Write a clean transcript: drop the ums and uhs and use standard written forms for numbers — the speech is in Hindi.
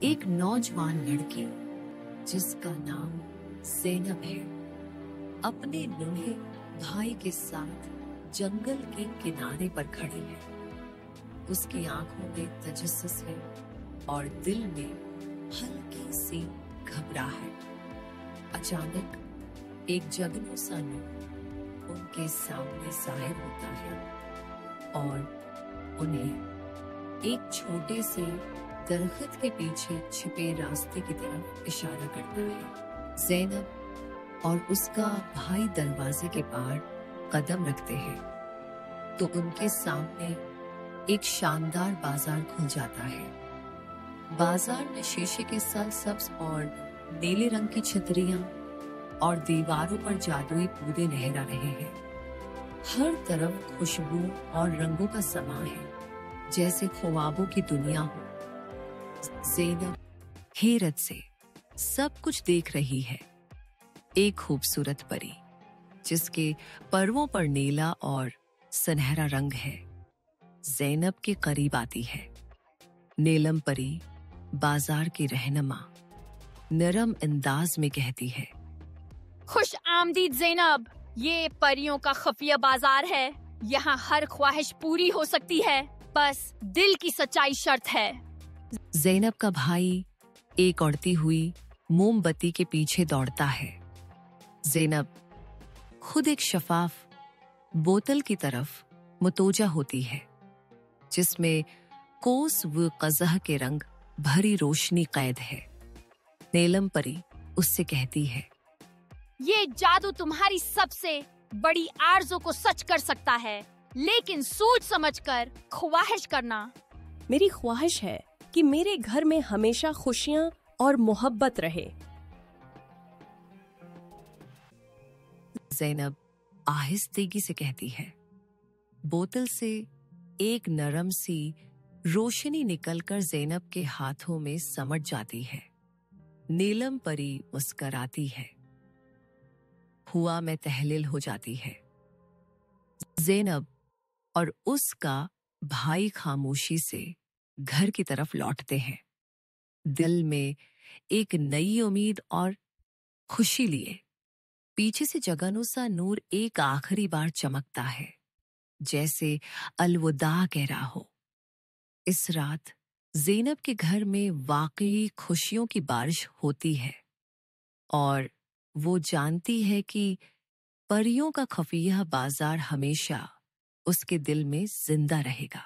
एक नौजवान लड़की जिसका नाम ज़ैनब है, अपने नन्हे भाई के साथ जंगल के किनारे पर खड़ी है। उसकी आंखों में तजस्सुस है और दिल में हल्की सी घबराहट। अचानक एक जगनू सा नूर उनके सामने ज़ाहिर होता है और उन्हें एक छोटे से दरख्त के पीछे छिपे रास्ते की तरफ इशारा करता है। ज़ैनब और उसका भाई दरवाजे के पार कदम रखते हैं तो उनके सामने एक शानदार बाजार खुल जाता है। बाजार में शीशे के सब्ज और नीले रंग की छतरियां और दीवारों पर जादुई पौधे लहरा रहे हैं। हर तरफ खुशबू और रंगों का समा है, जैसे ख्वाबों की दुनिया हो। ज़ैनब हैरत से सब कुछ देख रही है। एक खूबसूरत परी जिसके पर्वों पर नीला और सुनहरा रंग है, ज़ैनब के करीब आती है। नीलम परी बाजार की रहनुमा नरम अंदाज में कहती है, खुश आमदीद ज़ैनब, ये परियों का खुफिया बाजार है। यहाँ हर ख्वाहिश पूरी हो सकती है, बस दिल की सच्चाई शर्त है। ज़ैनब का भाई एक उड़ती हुई मोमबत्ती के पीछे दौड़ता है। ज़ैनब खुद एक शफाफ बोतल की तरफ मुतोजा होती है, जिसमें कोस व कज़ह के रंग भरी रोशनी कैद है। नीलम परी उससे कहती है, ये जादू तुम्हारी सबसे बड़ी आरज़ू को सच कर सकता है, लेकिन सोच समझकर ख्वाहिश करना। मेरी ख्वाहिश है कि मेरे घर में हमेशा खुशियां और मोहब्बत रहे। ज़ैनब आहिस्तेगी से कहती है। बोतल से एक नरम सी रोशनी निकलकर ज़ैनब के हाथों में समट जाती है। नीलम परी मुस्कराती है। हुआ में तहलील हो जाती है। ज़ैनब और उसका भाई खामोशी से घर की तरफ लौटते हैं, दिल में एक नई उम्मीद और खुशी लिए। पीछे से जगनू सा नूर एक आखिरी बार चमकता है, जैसे अलविदा कह रहा हो। इस रात ज़ैनब के घर में वाकई खुशियों की बारिश होती है और वो जानती है कि परियों का खुफिया बाजार हमेशा उसके दिल में जिंदा रहेगा।